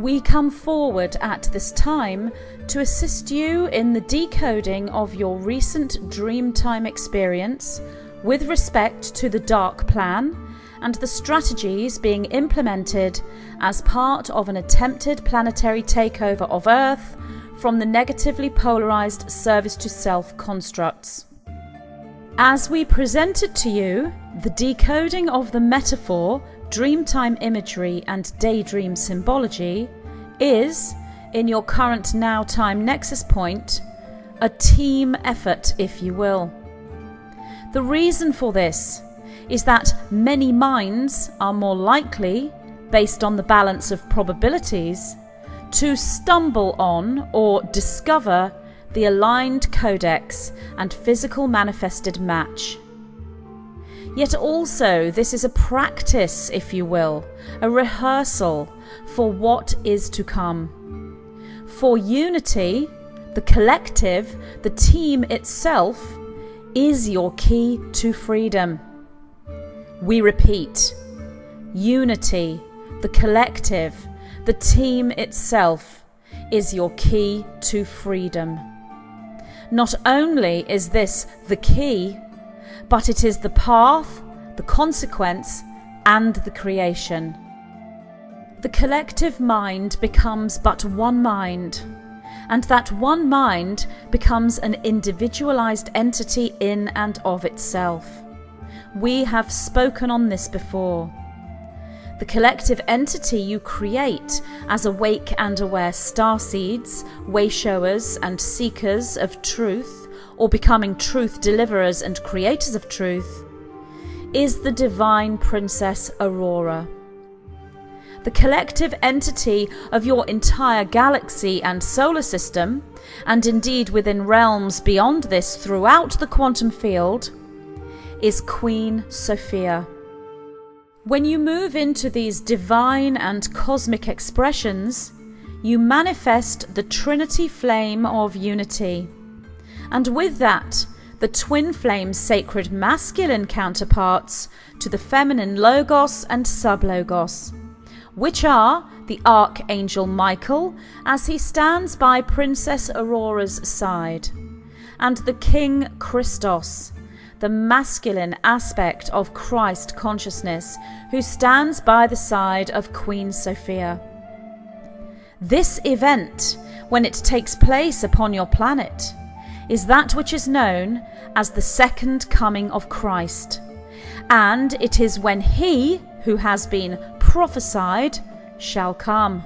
We come forward at this time to assist you in the decoding of your recent dreamtime experience with respect to the dark plan and the strategies being implemented as part of an attempted planetary takeover of Earth from the negatively polarised service to self constructs. As we presented to you, the decoding of the metaphor, dreamtime imagery and daydream symbology is, in your current now-time nexus point, a team effort, if you will. The reason for this is that many minds are more likely, based on the balance of probabilities, to stumble on or discover the aligned codex and physical manifested match. Yet also this is a practice, if you will, a rehearsal for what is to come. For unity, the collective, the team itself, is your key to freedom. We repeat, unity, the collective, the team itself, is your key to freedom. Not only is this the key, but it is the path, the consequence, and the creation. The collective mind becomes but one mind, and that one mind becomes an individualized entity in and of itself. We have spoken on this before. The collective entity you create as awake and aware starseeds, wayshowers and seekers of truth, or becoming truth deliverers and creators of truth, is the divine Princess Aurora. The collective entity of your entire galaxy and solar system, and indeed within realms beyond this throughout the quantum field, is Queen Sophia. When you move into these divine and cosmic expressions, you manifest the Trinity flame of unity. And with that, the twin flame sacred masculine counterparts to the feminine logos and sublogos, which are the Archangel Michael as he stands by Princess Aurora's side, and the King Christos, the masculine aspect of Christ consciousness, who stands by the side of Queen Sophia. This event, when it takes place upon your planet, is that which is known as the second coming of Christ, and it is when he, who has been prophesied, shall come.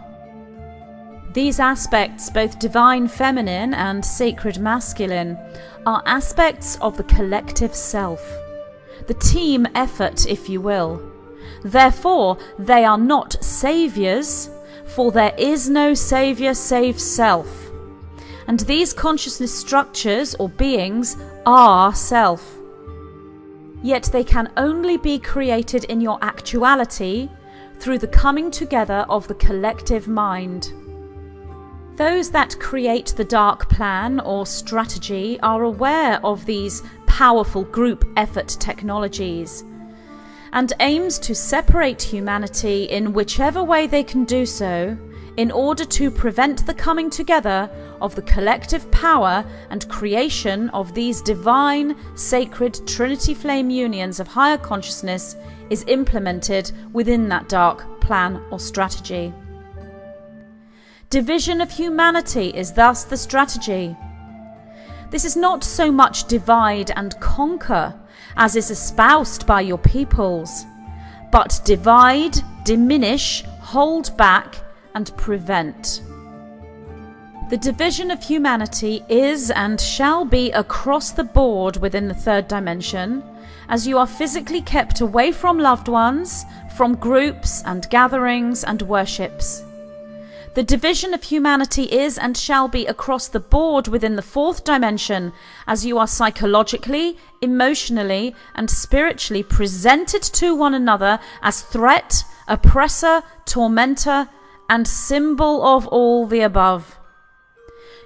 These aspects, both divine feminine and sacred masculine, are aspects of the collective self, the team effort, if you will. Therefore, they are not saviours, for there is no saviour save self. And these consciousness structures or beings are self. Yet they can only be created in your actuality through the coming together of the collective mind. Those that create the dark plan or strategy are aware of these powerful group effort technologies and aims to separate humanity in whichever way they can do so in order to prevent the coming together of the collective power and creation of these divine, sacred Trinity flame unions of higher consciousness is implemented within that dark plan or strategy. Division of humanity is thus the strategy. This is not so much divide and conquer as is espoused by your peoples, but divide, diminish, hold back, and prevent. The division of humanity is and shall be across the board within the third dimension, as you are physically kept away from loved ones, from groups and gatherings and worships. The division of humanity is and shall be across the board within the fourth dimension, as you are psychologically, emotionally, and spiritually presented to one another as threat, oppressor, tormentor, and symbol of all the above.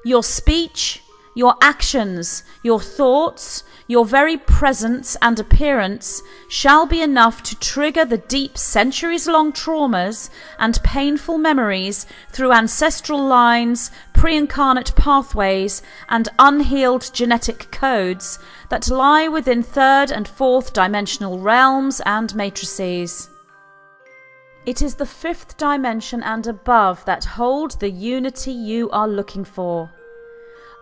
Your speech, Your actions, your thoughts, your very presence and appearance shall be enough to trigger the deep centuries-long traumas and painful memories through ancestral lines, pre-incarnate pathways, and unhealed genetic codes that lie within third and fourth dimensional realms and matrices. It is the fifth dimension and above that hold the unity you are looking for.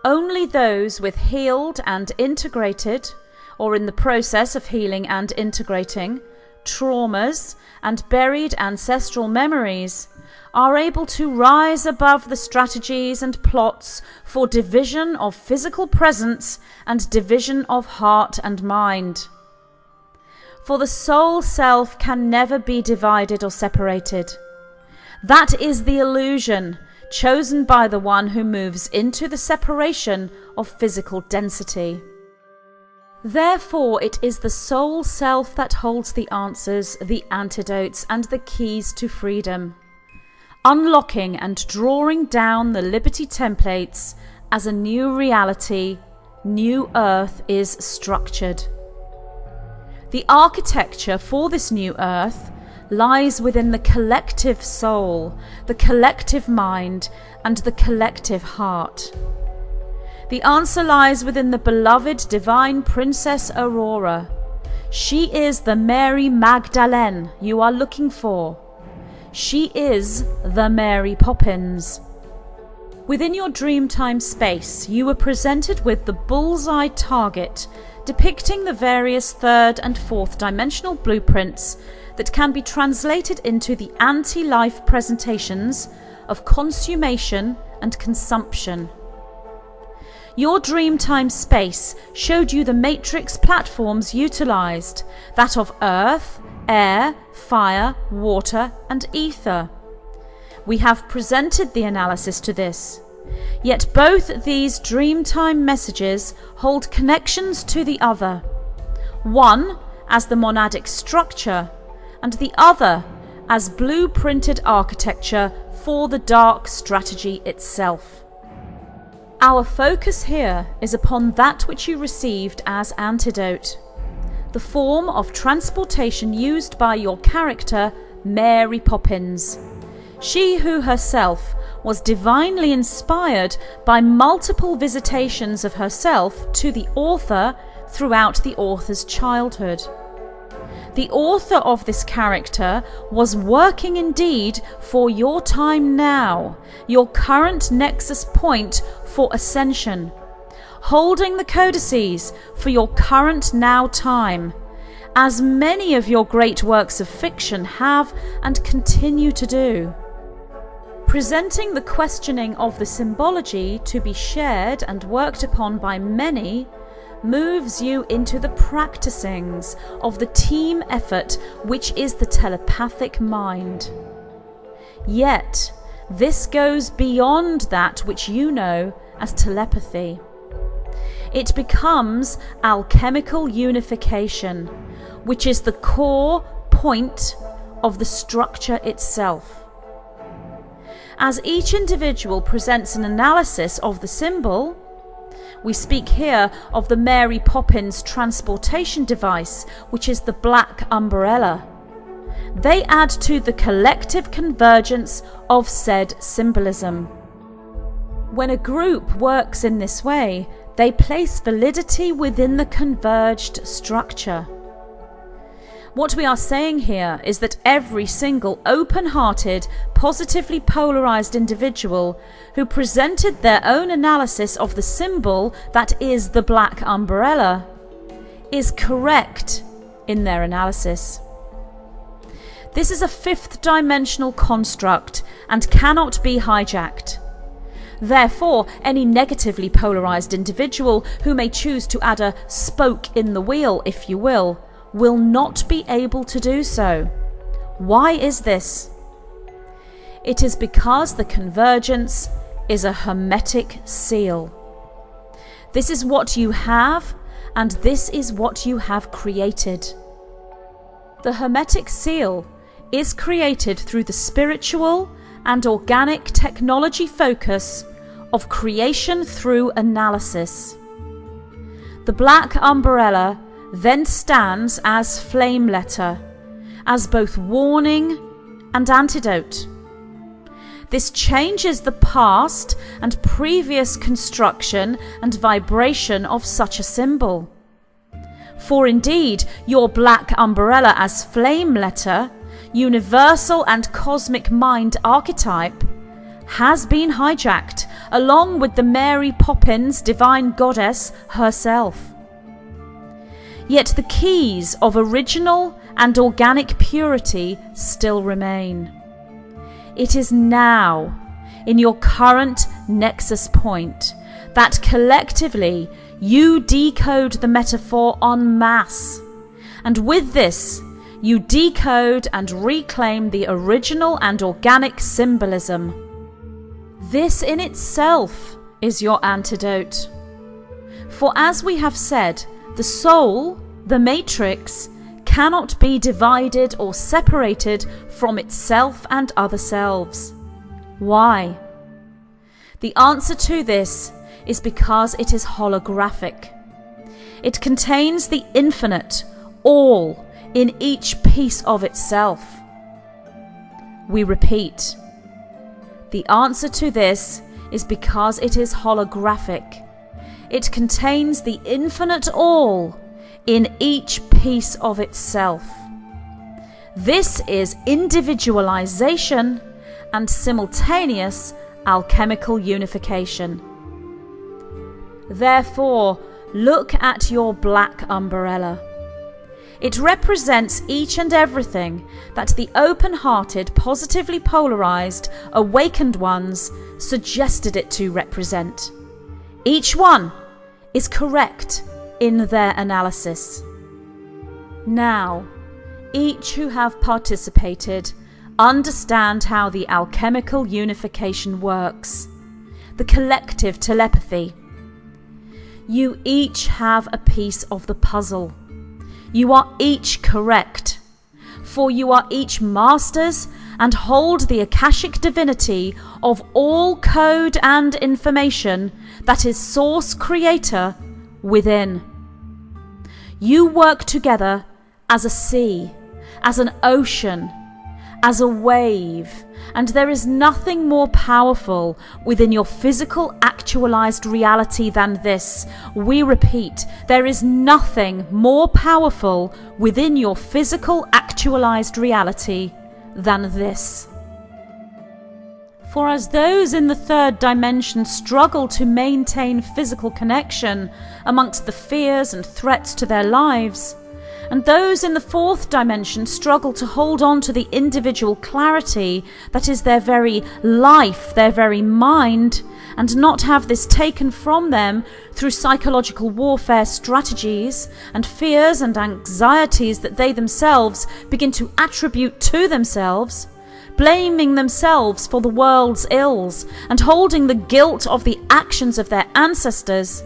Only those with healed and integrated, or in the process of healing and integrating, traumas and buried ancestral memories are able to rise above the strategies and plots for division of physical presence and division of heart and mind. For the soul self can never be divided or separated. That is the illusion chosen by the one who moves into the separation of physical density. Therefore, it is the soul self that holds the answers, the antidotes, and the keys to freedom, unlocking and drawing down the liberty templates as a new reality, new earth is structured. The architecture for this new earth lies within the collective soul, the collective mind, and the collective heart. The answer lies within the beloved divine Princess Aurora. She is the Mary Magdalene you are looking for. She is the Mary Poppins. Within your dreamtime space, you were presented with the bullseye target depicting the various third and fourth dimensional blueprints that can be translated into the anti-life presentations of consummation and consumption. Your dreamtime space showed you the matrix platforms utilized, that of earth, air, fire, water, and ether. We have presented the analysis to this. Yet both these dreamtime messages hold connections to the other. One as the monadic structure, and the other as blueprinted architecture for the dark strategy itself. Our focus here is upon that which you received as Antidote, the form of transportation used by your character, Mary Poppins. She who herself was divinely inspired by multiple visitations of herself to the author throughout the author's childhood. The author of this character was working indeed for your time now, your current nexus point for ascension, holding the codices for your current now time, as many of your great works of fiction have and continue to do. Presenting the questioning of the symbology to be shared and worked upon by many moves you into the practicings of the team effort which is the telepathic mind. Yet, this goes beyond that which you know as telepathy. It becomes alchemical unification, which is the core point of the structure itself. As each individual presents an analysis of the symbol, we speak here of the Mary Poppins transportation device, which is the black umbrella. They add to the collective convergence of said symbolism. When a group works in this way, they place validity within the converged structure. What we are saying here is that every single open-hearted, positively polarized individual who presented their own analysis of the symbol that is the black umbrella is correct in their analysis. This is a fifth dimensional construct and cannot be hijacked. Therefore, any negatively polarized individual who may choose to add a spoke in the wheel, if you will not be able to do so. Why is this? It is because the convergence is a hermetic seal. This is what you have, and this is what you have created. The hermetic seal is created through the spiritual and organic technology focus of creation through analysis. The black umbrella then stands as flame letter, as both warning and antidote. This changes the past and previous construction and vibration of such a symbol. For indeed, your black umbrella as flame letter, universal and cosmic mind archetype, has been hijacked along with the Mary Poppins divine goddess herself. Yet the keys of original and organic purity still remain. It is now, in your current nexus point, that collectively you decode the metaphor en masse, and with this you decode and reclaim the original and organic symbolism. This in itself is your antidote. For as we have said, the soul, the matrix, cannot be divided or separated from itself and other selves. Why? The answer to this is because it is holographic. It contains the infinite, all, in each piece of itself. We repeat, the answer to this is because it is holographic. It contains the infinite all in each piece of itself. This is individualization and simultaneous alchemical unification. Therefore, look at your black umbrella. It represents each and everything that the open-hearted, positively polarized, awakened ones suggested it to represent. Each one is correct in their analysis. Now, each who have participated understand how the alchemical unification works, the collective telepathy. You each have a piece of the puzzle. You are each correct, for you are each masters and hold the Akashic divinity of all code and information that is source creator within. You work together as a sea, as an ocean, as a wave, and there is nothing more powerful within your physical actualized reality than this. We repeat, there is nothing more powerful within your physical actualized reality than this. For as those in the third dimension struggle to maintain physical connection amongst the fears and threats to their lives, and those in the fourth dimension struggle to hold on to the individual clarity that is their very life, their very mind, and not have this taken from them through psychological warfare strategies and fears and anxieties that they themselves begin to attribute to themselves, blaming themselves for the world's ills and holding the guilt of the actions of their ancestors.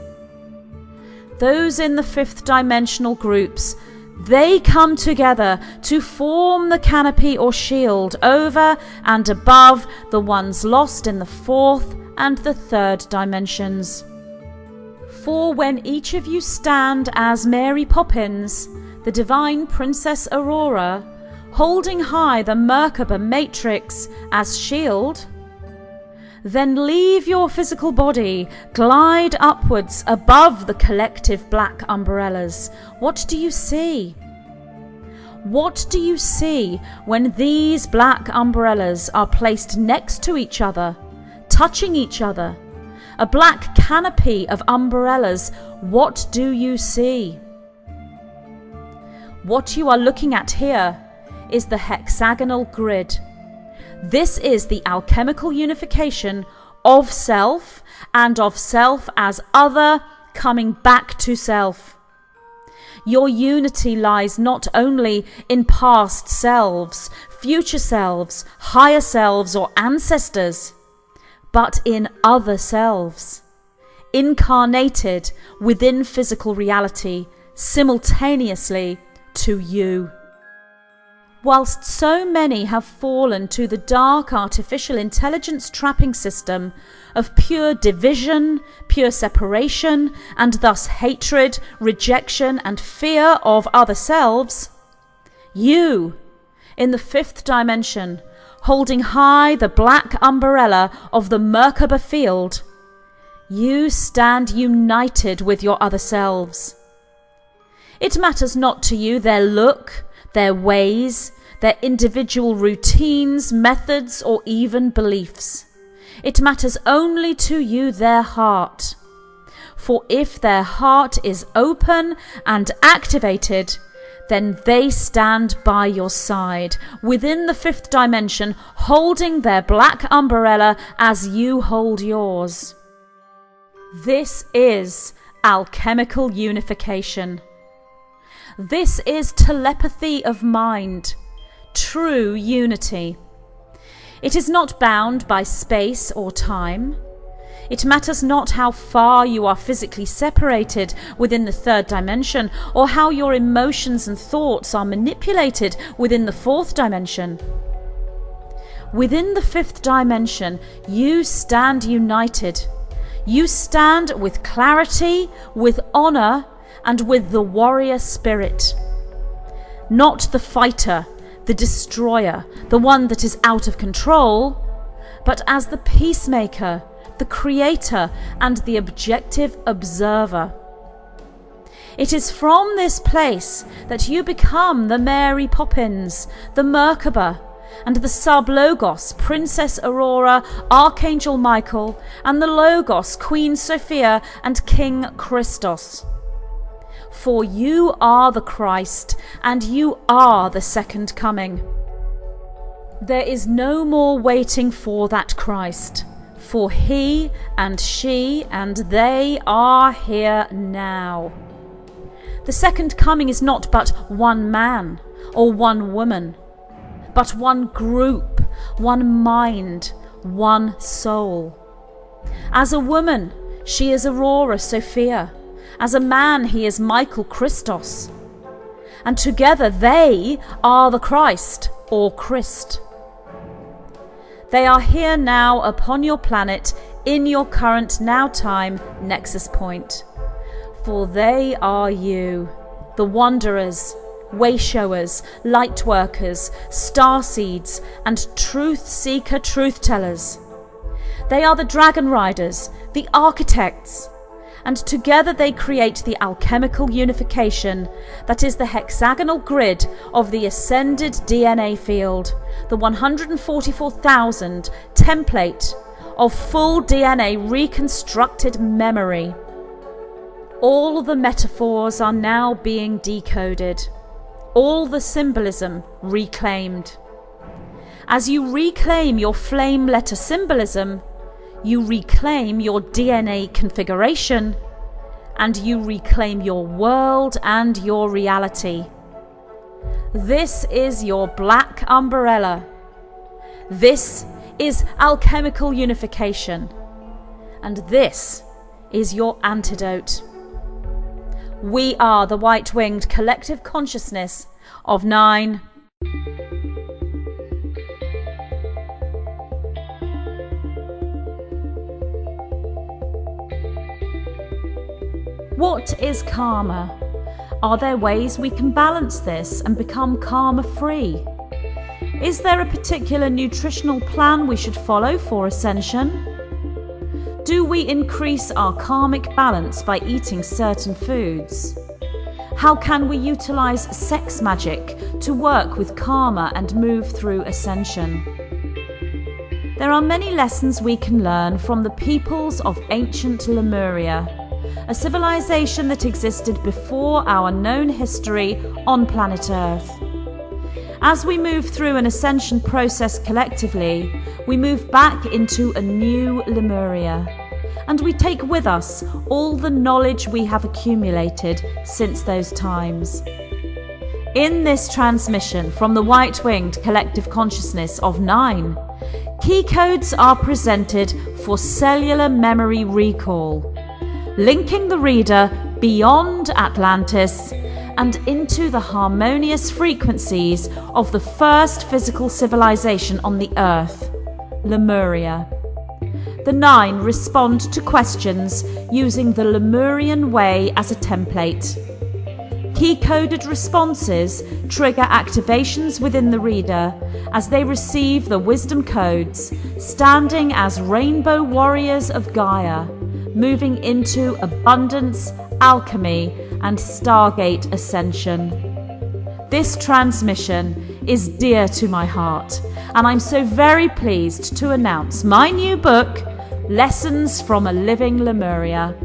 Those in the fifth dimensional groups, they come together to form the canopy or shield over and above the ones lost in the fourth and the third dimensions. For when each of you stand as Mary Poppins, the divine Princess Aurora, holding high the Merkaba matrix as shield, then leave your physical body, glide upwards above the collective black umbrellas. What do you see? What do you see when these black umbrellas are placed next to each other, touching each other? A black canopy of umbrellas, what do you see? What you are looking at here is the hexagonal grid. This is the alchemical unification of self and of self as other coming back to self. Your unity lies not only in past selves, future selves, higher selves or ancestors, but in other selves, incarnated within physical reality simultaneously to you. Whilst so many have fallen to the dark artificial intelligence trapping system of pure division, pure separation, and thus hatred, rejection, and fear of other selves, you, in the fifth dimension, holding high the black umbrella of the Merkaba field, you stand united with your other selves. It matters not to you their look, their ways, their individual routines, methods, or even beliefs. It matters only to you their heart. For if their heart is open and activated, then they stand by your side, within the fifth dimension, holding their black umbrella as you hold yours. This is alchemical unification. This is telepathy of mind, true unity. It is not bound by space or time. It matters not how far you are physically separated within the third dimension, or how your emotions and thoughts are manipulated within the fourth dimension. Within the fifth dimension, you stand united. You stand with clarity, with honor, and with the warrior spirit. Not the fighter, the destroyer, the one that is out of control, but as the peacemaker, the creator, and the objective observer. It is from this place that you become the Mary Poppins, the Merkaba, and the Sub-Logos, Princess Aurora, Archangel Michael, and the Logos, Queen Sophia, and King Christos. For you are the Christ, and you are the second coming. There is no more waiting for that Christ, for he and she and they are here now. The second coming is not but one man or one woman, but one group, one mind, one soul. As a woman, she is Aurora Sophia. As a man, he is Michael Christos. And together they are the Christ, or Christ. They are here now upon your planet, in your current now-time nexus point. For they are you, the wanderers, way-showers, light-workers, starseeds, and truth-seeker truth-tellers. They are the dragon riders, the architects, and together they create the alchemical unification that is the hexagonal grid of the ascended DNA field, the 144,000 template of full DNA reconstructed memory. All the metaphors are now being decoded, all the symbolism reclaimed. As you reclaim your flame letter symbolism, you reclaim your DNA configuration, and you reclaim your world and your reality. This is your black umbrella. This is alchemical unification. And this is your antidote. We are the white-winged collective consciousness of 9. What is karma? Are there ways we can balance this and become karma-free? Is there a particular nutritional plan we should follow for ascension? Do we increase our karmic balance by eating certain foods? How can we utilize sex magic to work with karma and move through ascension? There are many lessons we can learn from the peoples of ancient Lemuria, a civilization that existed before our known history on planet Earth. As we move through an ascension process collectively, we move back into a new Lemuria, and we take with us all the knowledge we have accumulated since those times. In this transmission from the white-winged collective consciousness of 9, key codes are presented for cellular memory recall, linking the reader beyond Atlantis and into the harmonious frequencies of the first physical civilization on the Earth, Lemuria. The 9 respond to questions using the Lemurian way as a template. Key-coded responses trigger activations within the reader as they receive the wisdom codes, standing as rainbow warriors of Gaia, moving into abundance, alchemy, and Stargate ascension. This transmission is dear to my heart, and I'm so very pleased to announce my new book, Lessons from a Living Lemuria.